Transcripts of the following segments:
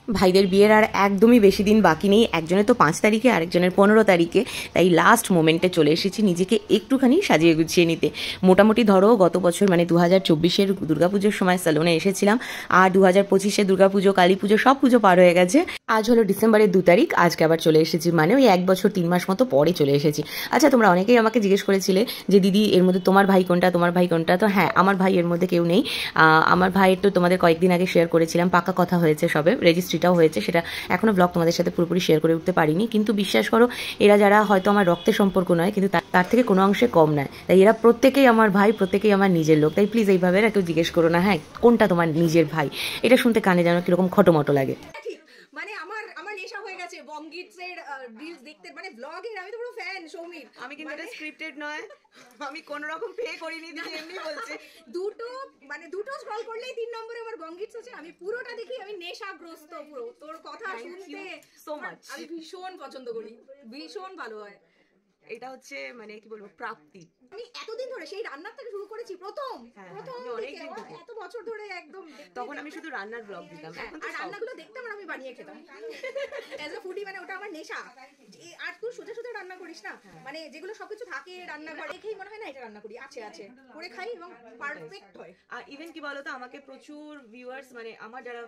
ভাইদের বিয়ের আর একদমই বেশি দিন বাকি নেই, একজনের তো 5 তারিখে আরেকজনের 15 তারিখে। তাই লাস্ট মোমেন্টে চলে এসেছি নিজেকে একটুখানি সাজিয়ে গুছিয়ে নিতে। মোটামুটি ধরো গত বছর মানে 2024-এর দুর্গাপুজোর সময় স্যালনে এসেছিলাম, আর 2025-এর দুর্গাপুজো, কালী পুজো সব পুজো পার হয়ে গেছে। আজ হলো ডিসেম্বরের 2 তারিখ, আজকে আবার চলে এসেছি, মানে ওই 1 বছর 3 মাস মতো পরে চলে এসেছি। আচ্ছা, তোমরা অনেকেই আমাকে জিজ্ঞেস করেছিলে যে দিদি এর মধ্যে তোমার ভাই কোনটা, তোমার ভাই কোনটা। তো হ্যাঁ, আমার ভাই এর মধ্যে কেউ নেই। আমার ভাইয়ের তো তোমাদের কয়েকদিন আগে শেয়ার করেছিলাম, পাকা কথা হয়েছে, সবে রেজিস্ট্রিটাও হয়েছে, সেটা এখনো ব্লগ তোমাদের সাথে পুরোপুরি শেয়ার করে উঠতে পারিনি। কিন্তু বিশ্বাস করো, এরা যারা হয়তো আমার রক্তের সম্পর্ক নয়, কিন্তু তার থেকে কোনো অংশে কম নয়। তাই এরা প্রত্যেকেই আমার ভাই, প্রত্যেকেই আমার নিজের লোক। তাই প্লিজ এইভাবে কেউ জিজ্ঞেস করো না হ্যাঁ কোনটা তোমার নিজের ভাই, এটা শুনতে কানে যেন কিরকম খটোমটো লাগে। মানে আমার নেশা হয়ে গেছে বঙ্গিটসের রিলস দেখতে, মানে ব্লগের আমি তো পুরো ফ্যান সৌমির। আমি কিন্তু এটা স্ক্রিপ্টেড নয়, আমি কোন রকম পে করিনি, দিদি এমনি বলছে। দুটো স্ক্রল করলেই 3 নম্বরে আমার বঙ্গিটস আছে, আমি পুরোটা দেখি, আমি নেশাগ্রস্ত পুরো। তোর কথা শুনতে সো মাচ, আমি ভীষণ পছন্দ করি, ভীষণ ভালো হয়। এটা হচ্ছে মানে কি বলবো, প্রাপ্তি। আমি এতদিন ধরে সেই রান্নার থেকে শুরু করেছি প্রথম এত বছর ধরে একদম। তখন আমি শুধু রান্নার ব্লগ দিতাম, আর রান্নাগুলো দেখতাম আর আমি বানিয়ে খেতাম অ্যাজ আ ফুডি। মানে ওটা আমার নেশা। আর তুই সোজা সোজা রান্না করিস না, মানে যেগুলো সবকিছু থাকে রান্না করে দেখেই মনে হয় না এটা রান্না করি, আছে করে খাই এবং পারফেক্ট হয়। আর ইভেন কি বলতো, আমাকে প্রচুর ভিউয়ার্স, মানে আমার যারা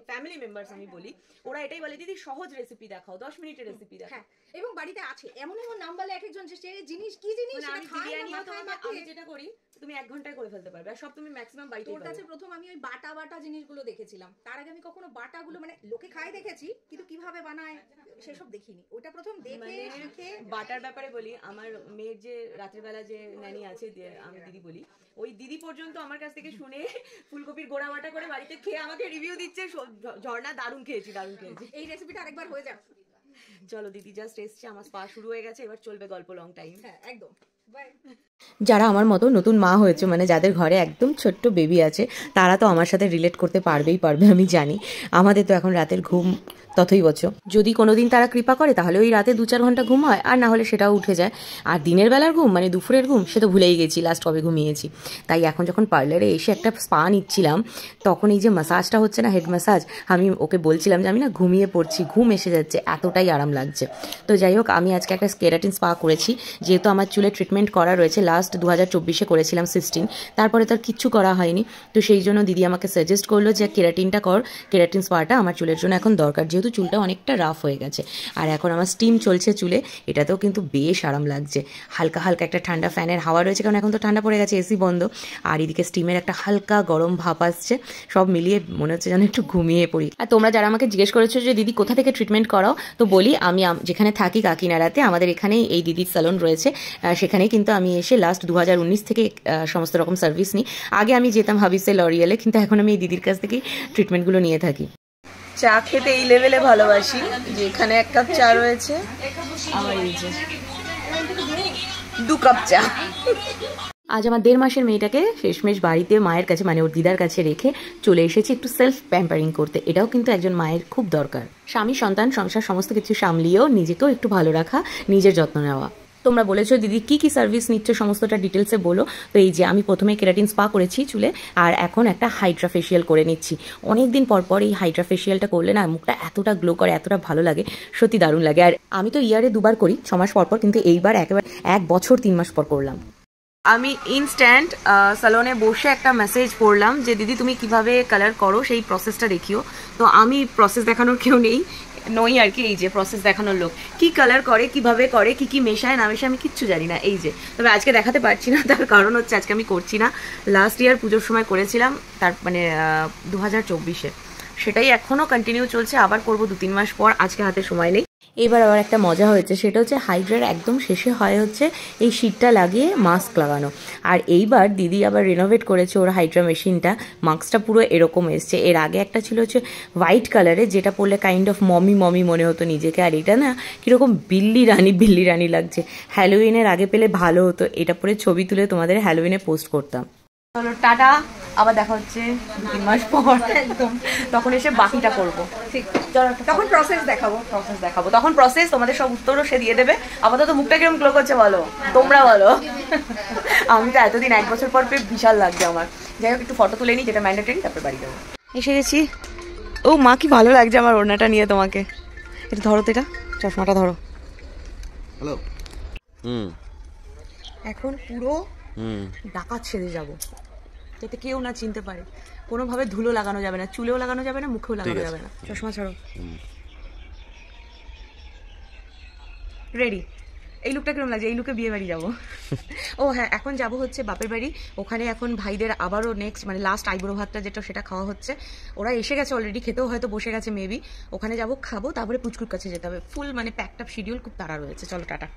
ফ্যামিলি মেম্বার্স আমি বলি, ওরা এটাই বলে দিদি সহজ রেসিপি দেখাও, 10 মিনিটের রেসিপি দেখাও। হ্যাঁ, এবং বাড়িতে আছে এমন নাম বলে এক একজন, যে জিনিস কি জিনিস আমি বিরিয়ানিও আমি যেটা করি তুমি 1 ঘন্টায় করে ফেলতে পারবে, আর সব তুমি ম্যাক্সিমাম বাড়িতেই পাবে। তোর কাছে প্রথম আমি ওই বাটা জিনিসগুলো দেখেছিলাম, তার আগে আমি কখনো বাটাগুলো মানে লোকে খায় দেখেছি, কিন্তু কিভাবে বানায় সেসব দেখিনি। ওটা প্রথম দেখে শিখে। বাটার ব্যাপারে বলি, আমার মেয়ের যে রাতের বেলা যে ন্যানি আছে, আমি দিদি বলি, ওই দিদি পর্যন্ত আমার কাছ থেকে শুনে ফুলকপির গোড়া বাটা করে বাড়িতে খেয়ে আমাকে রিভিউ দিচ্ছে, ঝর্ণা দারুণ খেয়েছি। এই রেসিপিটা আরেকবার হয়ে যাক। চলো দিদি জাস্ট এসছে, আমার স্পা শুরু হয়ে গেছে, এবার চলবে গল্প লং টাইম। হ্যাঁ একদম। যারা আমার মতো নতুন মা হয়েছে, মানে যাদের ঘরে একদম ছোট্ট বেবি আছে, তারা তো আমার সাথে রিলেট করতে পারবে, আমি জানি। আমাদের তো এখন রাতের ঘুম ততই বছর, যদি কোনোদিন তারা কৃপা করে তাহলে ওই রাতে 2-4 ঘন্টা ঘুম হয়, আর না হলে সেটাও উঠে যায়। আর দিনের বেলার ঘুম মানে দুপুরের ঘুম, সে তো ভুলেই গেছি লাস্ট কবে ঘুমিয়েছি। তাই এখন যখন পার্লারে এসে একটা স্পা নিচ্ছিলাম, তখন এই যে ম্যাসাজটা হচ্ছে না, হেড ম্যাসাজ, আমি ওকে বলছিলাম যে আমি না ঘুমিয়ে পড়ছি, ঘুম এসে যাচ্ছে, এতটাই আরাম লাগছে। তো যাই হোক, আমি আজকে একটা কেরাটিন স্পা করেছি, যেহেতু আমার চুলে ট্রিটমেন্ট করা রয়েছে, লাস্ট 2024-এ করেছিলাম 16, তারপরে তার কিচ্ছু করা হয়নি। তো সেই জন্য দিদি আমাকে সাজেস্ট করলো যে কেরাটিনটা কর, কেরাটিন স্পাটা আমার চুলের জন্য এখন দরকার, যেহেতু চুলটা অনেকটা রাফ হয়ে গেছে। আর এখন আমার স্টিম চলছে চুলে, এটাতেও কিন্তু বেশ আরাম লাগছে। হালকা হালকা একটা ঠান্ডা ফ্যানের হাওয়া রয়েছে, কারণ এখন তো ঠান্ডা পড়ে গেছে, এসি বন্ধ, আর এদিকে স্টিমের একটা হালকা গরম ভাপ আসছে, সব মিলিয়ে মনে হচ্ছে যেন একটু ঘুমিয়ে পড়ি। আর তোমরা যারা আমাকে জিজ্ঞেস করেছো যে দিদি কোথা থেকে ট্রিটমেন্ট করাও, তো বলি আমি যেখানে থাকি কাকিনাড়াতে, আমাদের এখানেই এই দিদির স্যালন রয়েছে, সেখানেই কিন্তু আমি এসে লাস্ট 2019 থেকে সমস্ত রকম সার্ভিস নিই। আগে আমি যেতাম হাবিসে, লরিয়ালে, কিন্তু এখন আমি এই দিদির কাছ থেকেই ট্রিটমেন্টগুলো নিয়ে থাকি। চা খেতে এই লেভেলে ভালোবাসি যে এখানে 1 কাপ চা রয়েছে, আমার এই যে 2 কাপ চা। আজ আমার 1.5 মাসের মেয়েটাকে শেষমেশ বাড়িতে মায়ের কাছে, মানে ওর দিদার কাছে রেখে চলে এসেছি একটু সেলফ প্যাম্পারিং করতে। এটাও কিন্তু একজন মায়ের খুব দরকার, স্বামী সন্তান সংসার সমস্ত কিছু সামলিয়েও নিজেকেও একটু ভালো রাখা, নিজের যত্ন নেওয়া। তোমরা বলেছো দিদি কি সার্ভিস নিচ্ছ সমস্তটা ডিটেলসে বলো। তো এই যে আমি প্রথমে কেরাটিন স্পা করেছি চুলে, আর এখন একটা হাইড্রা ফেশিয়াল করে নিচ্ছি। অনেকদিন পর এই হাইড্রা ফেশিয়ালটা করলে না মুখটা এতটা গ্লো করে, এতটা ভালো লাগে, সত্যি দারুণ লাগে। আর আমি তো ইয়ারে 2 বার করি, 6 মাস পর, কিন্তু এইবার একেবারে 1 বছর 3 মাস পর করলাম। আমি ইনস্ট্যান্ট স্যালনে বসে একটা মেসেজ পড়লাম যে দিদি তুমি কিভাবে কালার করো, সেই প্রসেসটা দেখিও। তো আমি প্রসেস দেখানোর কেউ নই আর কি, এই যে প্রসেস দেখানোর লোক, কি কালার করে, কিভাবে করে, কি মেশায় না মেশায় আমি কিচ্ছু জানি না। এই যে, তবে আজকে দেখাতে পারছি না, তার কারণ হচ্ছে আজকে আমি করছি না, লাস্ট ইয়ার পুজোর সময় করেছিলাম, তার মানে 2024-এ, সেটাই এখনও কন্টিনিউ চলছে, আবার করবো 2-3 মাস পর, আজকে হাতে সময় নেই। এবার আবার একটা মজা হয়েছে, সেটা হচ্ছে হাইড্রার একদম শেষে হয় হচ্ছে এই শীটটা লাগিয়ে মাস্ক লাগানো। আর এইবার দিদি আবার রিনোভেট করেছে ওর হাইড্রা মেশিনটা, মাস্কটা পুরো এরকম এসছে। এর আগে একটা ছিল হচ্ছে হোয়াইট কালারে, যেটা পরলে কাইন্ড অফ মমি মনে হতো নিজেকে, আর এটা না কীরকম বিল্লি রানি লাগছে। হ্যালোউইনের আগে পেলে ভালো হতো, এটা পরে ছবি তুলে তোমাদের হ্যালোউইনে পোস্ট করতাম। চলো টাটা, আবার দেখা হচ্ছে 2-3 মাস পর, একদম তখন এসে বাকিটা করবো। ঠিক, তখন প্রসেস দেখাবো, তখন প্রসেস তোমাদের সব উত্তরও সে দিয়ে দেবে। আপাতত মুখটা কিরকম গ্লো করছে বলো, তোমরা বলো। আমি তো এতদিন 1 বছর পর পেয়ে বিশাল লাগছে আমার। যাই হোক, একটু ফটো তুলে নিই, যেটা ম্যান্ডেটরি, তারপর বাড়ি যাবো। এসে গেছি ও মা, কি ভালো লাগছে আমার ওড়নাটা নিয়ে তোমাকে। এটা ধরো তো, এটা চশমাটা ধরো। হ্যালো। এখন পুরো ডাকাত সেজে যাব, যাতে কেউ না চিনতে পারে। কোনোভাবে ধুলো লাগানো যাবে না, চুলেও লাগানো যাবে না, মুখেও লাগানো যাবে না। চশমা ছাড়ো। রেডি? এই লুকটা কিরকম লাগছে? এই লুকে বিয়ে বাড়ি যাবো। ও হ্যাঁ, এখন যাব হচ্ছে বাপের বাড়ি। ওখানে এখন ভাইদের আবারও নেক্সট মানে লাস্ট আইবুড়ো ভাতটা যেটা, সেটা খাওয়া হচ্ছে। ওরা এসে গেছে অলরেডি, খেতেও হয়তো বসে গেছে মেবি। ওখানে যাব, খাবো, তারপরে পুচকুর কাছে যেতে হবে। ফুল মানে প্যাকড আপ শিডিউল, খুব তাড়া রয়েছে। চলো টাটা।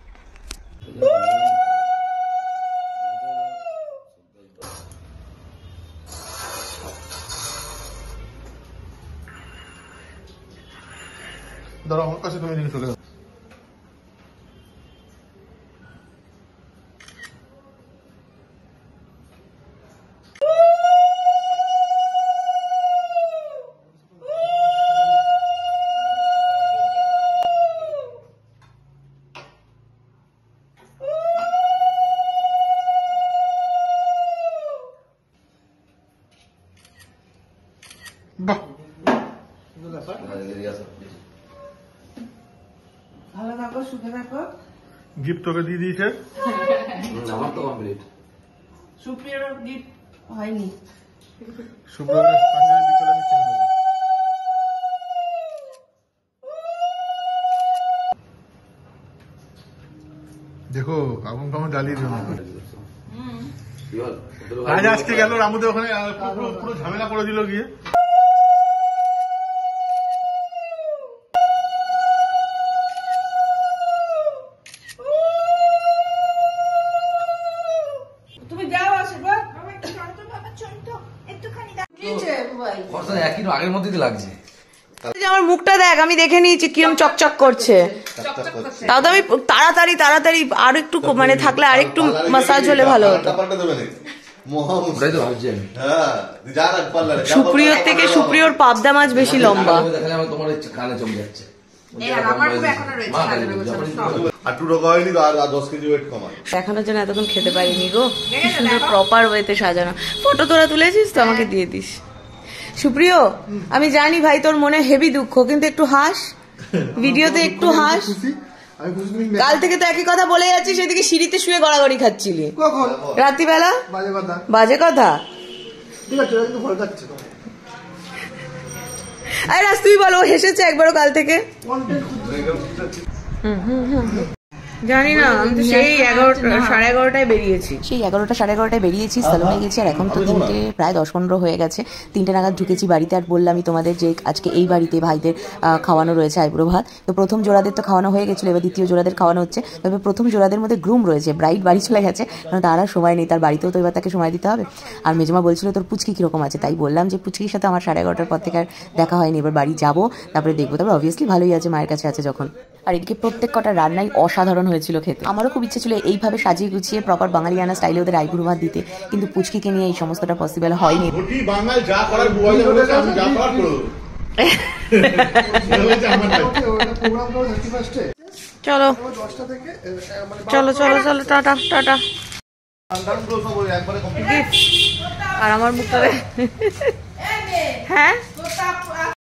ধরো আমার কাছে, তুমি চলে যাও। বাহ, ভালো থাকো, সুখে থাকো। গিফট তোকে দিয়ে দিয়েছে। আমার তো কমপ্লিট। সুপ্রিয়র গিফট হয়নি। শুক্রবার পাঞ্জাবি বিকেলে আমি কিনে দেবো। দেখো আগুন ফাগুন জ্বালিয়ে দিও না। আজ আজকে গেল রামুদের ওখানে, পুরো ঝামেলা করে দিল গিয়ে। তুমি যাও, আশীর্বাদ। একই আগের মধ্যেই লাগছে। আমার মুখটা দেখ, আমি দেখে নিয়েছি কিরম চকচক করছে। তাও তো আমি তাড়াতাড়ি তাড়াতাড়ি আর একটু মানে থাকলে আর একটু মাসাজ হলে ভালো হতো। সুপ্রিয়র থেকে সুপ্রিয়র পাবদা মাছ বেশি লম্বা। তোমার কানে চমকে যাচ্ছে। দেখানোর জন্য এতক্ষণ খেতে পারিনি গো। কি সুন্দর প্রপার ওয়েতে সাজানো। ফটো তোরা তুলেছিস তো, আমাকে দিয়ে দিস। সুপ্রিয়, আমি জানি ভাই তোর মনে হেভি দুঃখ, কিন্তু একটু হাস, ভিডিওতে একটু হাস। কাল থেকে তো একই কথা বলে যাচ্ছিস, সেদিকে সিঁড়িতে শুয়ে গড়াগড়ি খাচ্ছিলি রাত্রিবেলা। বাজে কথা। আরে রাজ, তুই বলো, হেসেছে একবারও কাল থেকে? জানি না, আমি তো সেই 11:30 বেরিয়েছি। সেই 11:30 বেরিয়েছি, সালনে গেছি। আর এখন তো 3টে প্রায় 10-15 হয়ে গেছে। 3টে নাগাদ ঢুকেছি বাড়িতে। আর বললামই তোমাদের যে আজকে এই বাড়িতে ভাইদের খাওয়ানো রয়েছে আইবুড়ো ভাত। তো প্রথম জোড়াদের তো খাওয়ানো হয়ে গেছিলো, এবার দ্বিতীয় জোড়াদের খাওয়ানো হচ্ছে। তবে প্রথম জোড়াদের মধ্যে গ্রুম রয়েছে, ব্রাইড বাড়ি চলে গেছে, কারণ তার আর সময় নেই। তার বাড়িতেও তো এবার তাকে সময় দিতে হবে। আর মেজমা বলছিল তোর পুচকি কিরকম আছে, তাই বললাম যে পুচকির সাথে আমার 11:30 পর থেকে আর দেখা হয়নি। এবার বাড়ি যাবো, তারপরে দেখবো। তারপরে অবভিয়াসলি ভালোই আছে, মায়ের কাছে আছে যখন। আর এদিকে প্রত্যেক কটা রান্নাই অসাধারণ হয়েছিল খেতে। আমারও খুব ইচ্ছে ছিল এইভাবে সাজিয়ে গুছিয়ে প্রপার বাঙালিয়ানা স্টাইলে ওদের আইবুড়ো ভাত দিতে, কিন্তু পুচকিকে নিয়ে এই সমস্তটা পসিবল হয়নি। চলো চলো চলো চলো, টাটা টাটা। আর আমার মুখটা হ্যাঁ